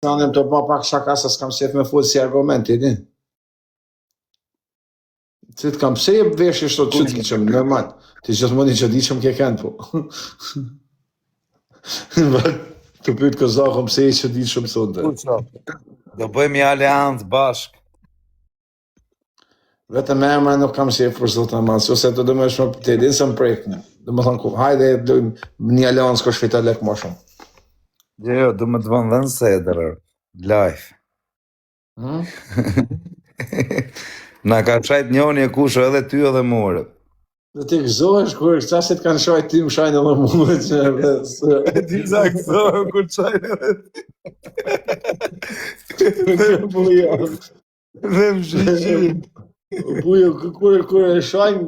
Tanem të pa pak shaka se s'kam qef me folë si argumenti, di? Si të kam pse e vesh ishto që të diqëm, normal. Ti gjithmoni që diqëm ke kënë, po. Të pytë këzakëm pse e që diqëm sonde. Do bëjmë një aleancë bashk. Vetëm e emra nuk kam qef për zotë amas, ose të do me shme për te din se më preknë. Do më thonë, hajde dojmë një aleancë ko shvita lek ma shumë. Jo, do më të vënë dhe në sedrë, live. Na ka qajt njoni e kusho edhe ty edhe more. Dhe ti gëzohesh kur qasit kanë shajt ty më shajnë edhe mua që E ti sa gëzohem kur qajnë edhe dhe më shqyqin. Bujo, kur e shajnë,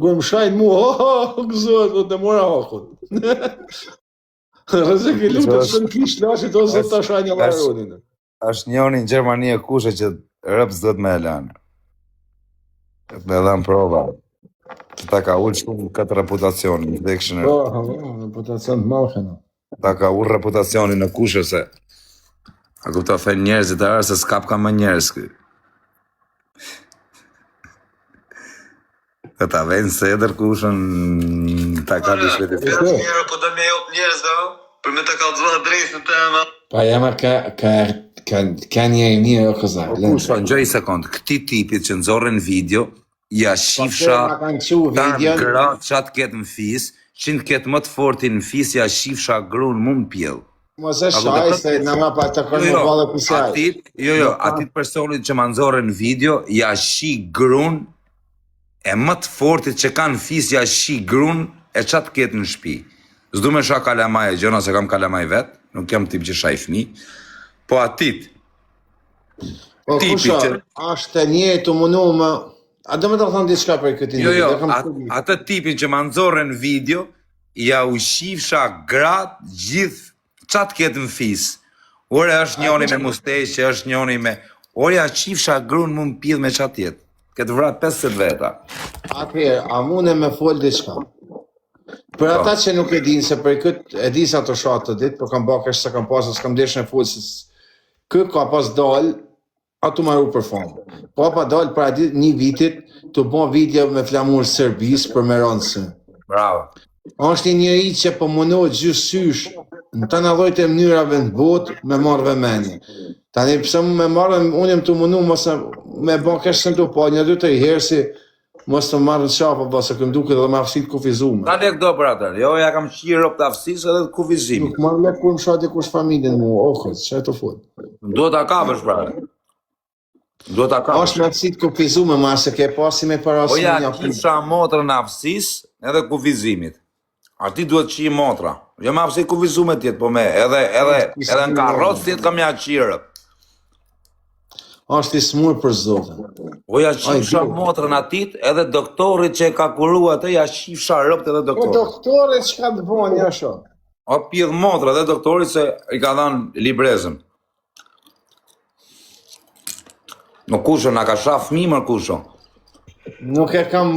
kur më shajnë mua, gëzohet, do të mora hakun. Rëzë ke lutë të shënë kish lashit ose të shajnë e laronin. Ashtë njoni në Gjermani e kushe që rëpës dhët me elanë. Me dhamë prova. Që ta ka ullë shumë këtë reputacionin. Reputacion të malkëna. Ta ka ullë reputacionin në kushe se. A ku ta thejnë njerëzit e arë se s'kap ka më njerëz këj. E ta vejnë se edër kushën ta ka të shvetit. Njerë, po do me jop njerëz dhe, për me të kalëzua drejtë në tema. Pa jema ka njerë një o këzak. Kusha, në gjoj sekund, këti tipit që nëzorën video, ja shifsha tanë gratë qatë ketë në fis, që në ketë më të fortin në fis, ja shifsha grunë më në pjellë. Mos e shaj, se në ma pa të kërë më valë kësaj. Atit personit që më nëzorën video, ja shi grunë, e më të fortit që kanë fis, ja shi grunë, e qatë ketë në shpi. Zdu me shak kalamaj e gjona, se kam kalamaj vetë, nuk jam tip që shaj fni, po atit. Po kusha, ashtë një të munu më, a do me të thonë diçka për këtë një. Jo, atë tipin që më nëzorën video, ja u shifsha gratë gjithë, qatë ketë në fis. Ore është njoni me musteqe, është njoni me, ore ja shifsha grunë më më pidhë me qatë jetë. Këtë vratë 50 veta. Atëherë, a mune me folë diçka? Për ata që nuk e dinë, se për këtë e di sa të shatë të ditë, për kam bakesh se kam pasë, s'kam desh në folë, këtë ka pas dalë, atu maru për famë. Po pa dalë për një vitit, të bo video me flamur Serbis për me rëndësë. Bravo. Është një njëri që po mundohet gjysysh në të në dhojtë e mënyrave në botë me marrë vëmeni. Tani pëse me marrë, unë jem të mundu me ba kesh se në të pa, një dy të i herë si mos të marrë në qafa, ba se këm duke dhe me afsit kufizume. Ta le këdo për atër, jo, ja kam qirë rop të afsis edhe të kufizimi. Nuk marrë me kur më shati kush familjen mu, okët, që e të fut. Do t'a kapësh, brate. Do t'a kapësh. Ashtë me afsit kufizume, ma se ke pasi me parasim një afsit. O ja kisha motrën afsis edhe kufizimit. A ti duhet qi motra. Jo me afsit kufizume tjetë, po me, edhe në karroc tjetë kam ja qirë. Ashtë i smurë për zotën. O ja qifsha motrën atit, edhe doktorit që e ka kuru atë, ja qifsha rëpt edhe doktorit. Po doktorit që ka të bënë, ja sho? O pjedh motrë edhe doktorit se i ka dhanë librezën. Në kusho, nga ka shaf mimër kusho. Nuk e kam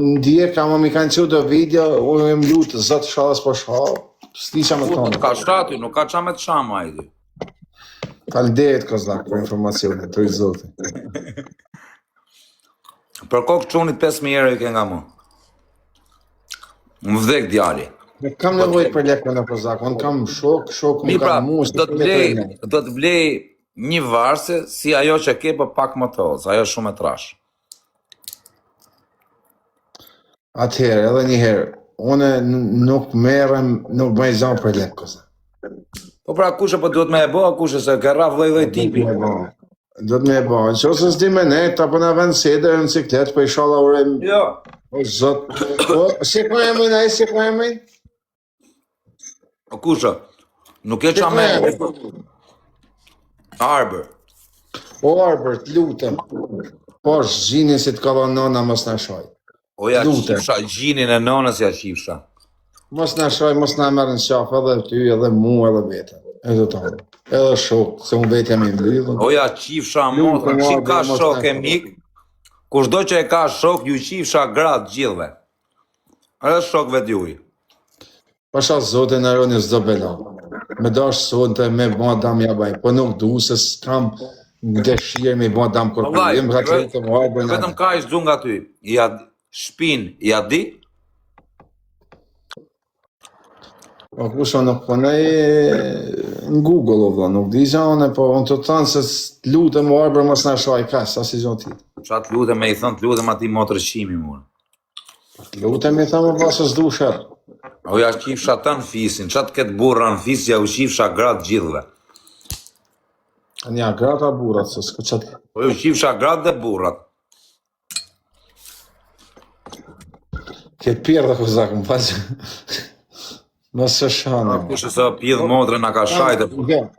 ndje, kam më kanë që do video, unë e më lutë, zëtë shalës po shalë, s'ti që më tonë. Nuk ka shati, nuk ka qa me të shama, ajdi. Falderit kozlak për informacionit, të i zote. Për kokë qunit 5.000 euro i ke nga mu. Më vdek djali. Nuk kam nevojt për lekme në kozlak, unë kam shok, më kam mu, do të vlej një varse si ajo që ke për pak më të ozë, ajo shumë e trash. Atëherë, edhe njëherë, une nuk merem, nuk me i zanë për lekme kozlak. Po pra kushe po duhet me e bo, kushe se ka raf dhe tipi. Duhet me e bo, në që ose s'di me ne, ta për në vend sede, në ciklet, për i shala urem. Jo. O zot, si ku e mëjnë, si ku e mëjnë? O kushe, nuk e qa me... Arbër. O Arbër, të lutëm. Po është gjinin si të ka dhe nona mos në shaj. O ja qifsha, gjinin e nonës ja qifsha. Mos në shaj, mos në mërë në qafë, edhe ty, edhe mu, edhe vetën. Edhe tonë. Edhe shok, se unë vetëm i mblidhën. O ja qifsha motrë, që ka shok e mikë, kushdo që e ka shok, ju qifsha gratë gjithve. Edhe shokve t'juj. Pasha zote në roni s'do bela. me dash sonte me bë dam ja baj, po nuk du se s'kam dëshirë me bë dam kur Vallai, jem rreth të mua vetëm ka ish xhunga ty. Ja shpin, ja di. Po kusha nuk punoj në Google o vlla, nuk di gjane, po unë të thanë se lutem o arbër mos na shoj kas, as i gjon ti. Qa të lutem me i thënë, të lutem ati motër qimi mua. Lutem i thamë vlla se s'du shet. O ja qifsha të në fisin, qa të ketë burra në fis, ja u qifsha gratë gjithve. Nja, grata burrat, se s'ka qatë. Po ju qifsha gratë dhe burrat. Këtë pirë dhe kozak, më pasë. Mos e shane. Kushe se pjedhë motrë nga ka shajtë.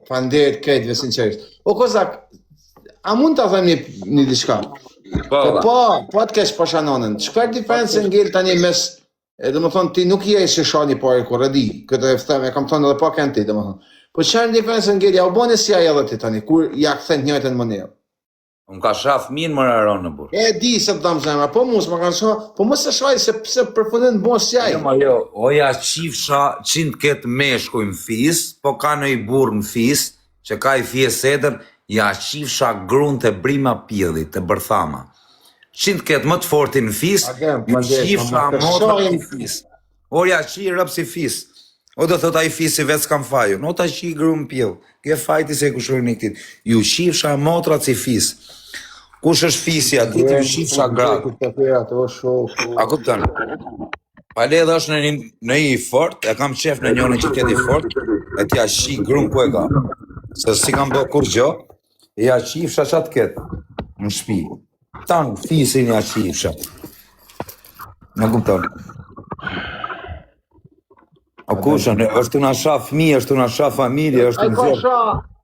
Fanderit krejtve sinqerisht. O kozak, a mund të them një diçka? Po të kesh po shanonën. Çfarë diferencë ngel tani mes, do të thonë ti nuk je si shani parë kur e di. Këtë e them, e kam thënë edhe pa kanë ti, domethënë. Po çfarë diferencë ngel ja u bën si ai edhe ti tani kur ja kthen të njëjtën mënyrë. Unë ka shaf minë më raron në burë. E di se të dam zemra, po mos më kanë shoh, po mos e shoj se pse përfundon bën si ai. Jo, o ja qifsha qindë ketë meshkuj në fis, po ka në i burë në fis, që ka i fjes edër, ja qifsha grunë të brima pjedhit, të bërthama. Qindë ketë më të forti në fis, qifsha motra në fis. O ja qi rëpë si fis. O do thot a i fisi vetë s'kam faju, no ta qi grunë pjedhë, ke fajti se kushurën i këtit. Ju qifsha motrat si fis. Kush është fisi ati të ju qifsha gratë. A kupton? Paledha është në i fort, e kam qef në njënë që tjeti fort, e t'ja shi grunë ku e ka. Se si kam do kur gjo, e ja qifsha qatë ketë në shpi. Tanë fisin ja qifsha. Në kupton? O kushën, është të nga sha fmi, është të nga sha familje, është të Ai ka sha,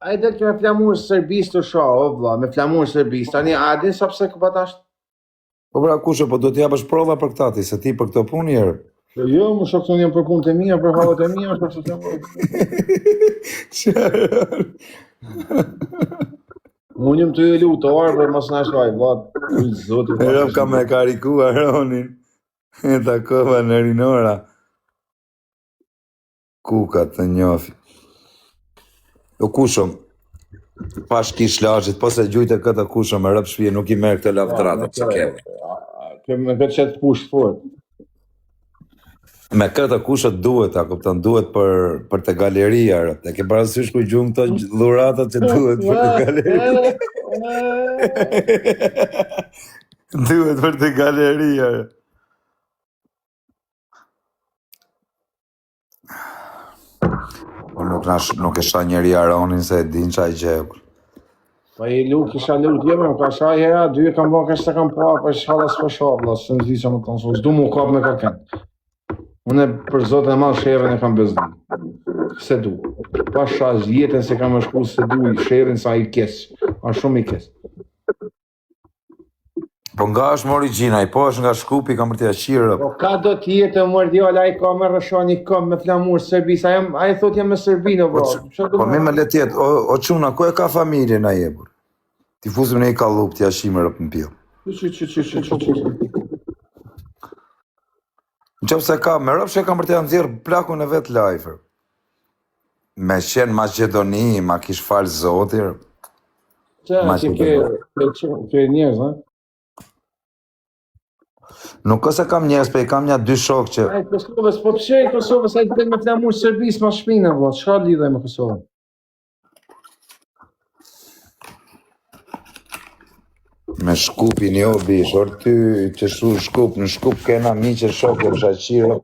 ai dhe që me flamur serbis të sha, o vlla, me flamur serbis, tani a din sa pse këpat ashtë? Po pra kushë, po do t'ja bësh prova për këta ti, se ti për këto punë njerë. Jo, më shok të njëm për punë të mija, për halët e mija, është të Unë jëm të ju lutë, arbër, mos në shaj, vlat, zotë. E rëmë ka me kariku Aronin, e takova në rinora. Kuka të njofi. O kushëm, pash kish lashit, po se gjujte këta kushëm e rëpë shpije, nuk i merë këtë lavdratë, që keme. Me këtë qëtë push fort. Me këta kushët duhet, a kupton, duhet për të galeria, rëpë. E ke parasysh ku gjumë të dhuratat që duhet për të galeria. Duhet për të galeria, rëpë. Nuk e shta njeri Aronin se e din qa i gjepër. Pa i lut, kisha lut, jeme, ka shaj hera, dy kam ba kështë të kam pa, pa shala s'po shabla, së në zdi që më të nësu, s'du mu kap me kaken. Unë për zotën e malë shërën e kam bezdi. Se du. Pa shaj jetën se kam e shku se du i shërën sa i kesë, a shumë i kesë. Po nga është më origjina, i po është nga Shkupi, kam për t'ja qirë. Po ka do t'jetë mordjolla, a i ka me rëshani këm me flamur Serbis, a i thot jam me Serbinë, bro. Po me me letjet, o quna, ku e ka familje na jebur? Ti fuzim në i ka lup, t'ja shime rëpë në pjellë. Në qëpë se ka, me rëpë që kam për t'ja nëzirë plakun e vetë lajfër. Me qenë Macedoni, ma kish falë zotir. Që ke njerëz, ha? Nuk këse kam njerëz, pe i kam nja dy shok që... Ai Kosovës, po pse i Kosovës, ai të me flamur Serbis ma shpina, vla, çka lidhe me Kosovën? Me Shkupin jo, bish, orë ty që shu Shkup, në Shkup kena mi që shok e shaqirë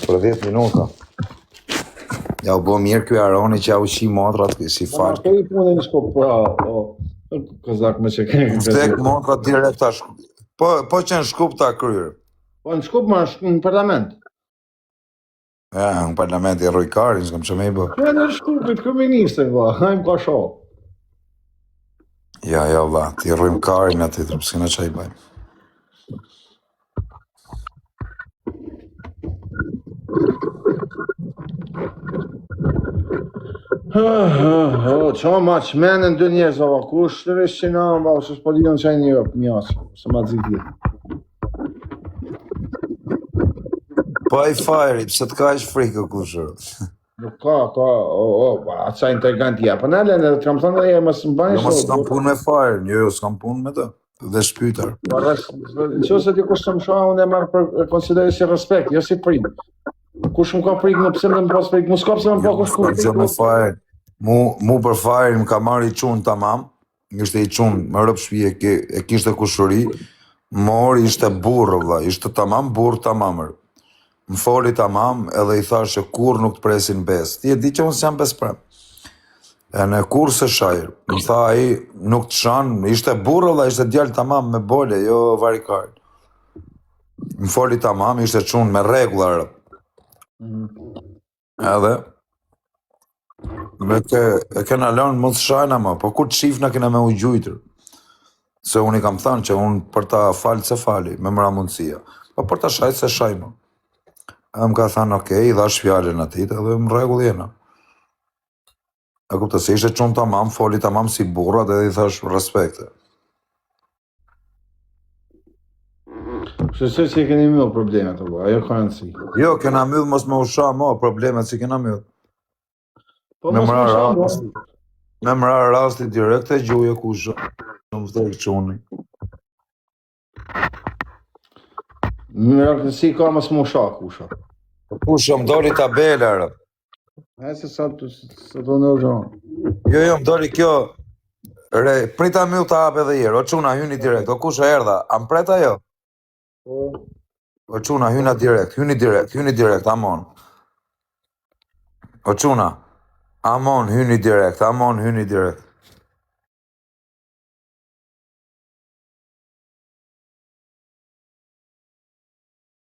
për 10 minuta. Ja u bo mirë kjo Aroni që ja u shi motrat, si farë. Po i punë në Shkup, kozak me që kene. Vdek motrat direkt ta Shkup. Po që në Shkup ta kryrë. Po në Shkup ma në parlament. Ja, në parlament i Rojkarin, s'kam që me i bë. Që në Shkupit, këministër, vla, hajmë ka shoh. Ja, vla, ti rrujmë karin aty, të pësina që i bajmë. Qa ma që menën dë njerëz, ova, kush të rishë që na, ova, që s'po dion qaj një rëpë, mjasë, se ma dzikje. Po i fajri, pëse t'ka ish frikë kushër. Nuk ka, atë sa intrigant ja. Po nalen edhe të kam thënë dhe mos më bani Jo, mos shoh. s'kam punë me fire, jo, s'kam punë me të. Dhe shpytar. Nëse ti kush të më shoh, unë e marr për e konsideroj si respekt, jo si prik. Kush më ka prik, në pse më pas prik, mos ka pse më pa kush Jo, me fire. Mu për fire më ka marrë i qunë tamam. Ishte i qunë, më rëpë shpije, e kishte kushuri. Mori ishte burrë, vlla, ishte tamam burrë tamamër. Më foli tamam edhe i thashe kur nuk të presin bes. Ti e di që unë s'jam besprem. E në kur se shajrë. Më tha ai nuk të shanë, ishte burrë dhe ishte djallë tamam me bole, jo varikar. Më foli tamam, ishte qunë me regullarë. Edhe e kena lënë mos shajna ma, po kur të shifna kena me u gjujtër. Se unë i kam thënë që unë për ta falë se fali, me mëra mundësia. Po për ta shajtë se shajma. E më ka thënë okej, i dhash fjallën atit edhe më regull jena. E kuptë se ishte qunë tamam, foli tamam si burrat edhe i thash respekte. Se si keni mbyll problemet apo, ajo ka rëndësi. Jo, kena myllë mos me usha mo, problemet si kena myllë. Po Me mos më shoh. mëra me mëra rasti direkt e gjuje kusha. Në vdek quni. Më si ka mos më shoh kusha. Kusha më doli tabela, rë. E se sa të do në gjohë. Jo, më doli kjo. Re, prita myllë të hap edhe jero, o quna hyni direkt, o kusha erdha, am preta jo? O quna hyna direkt, hyni direkt, amon. O quna, amon, hyni direkt.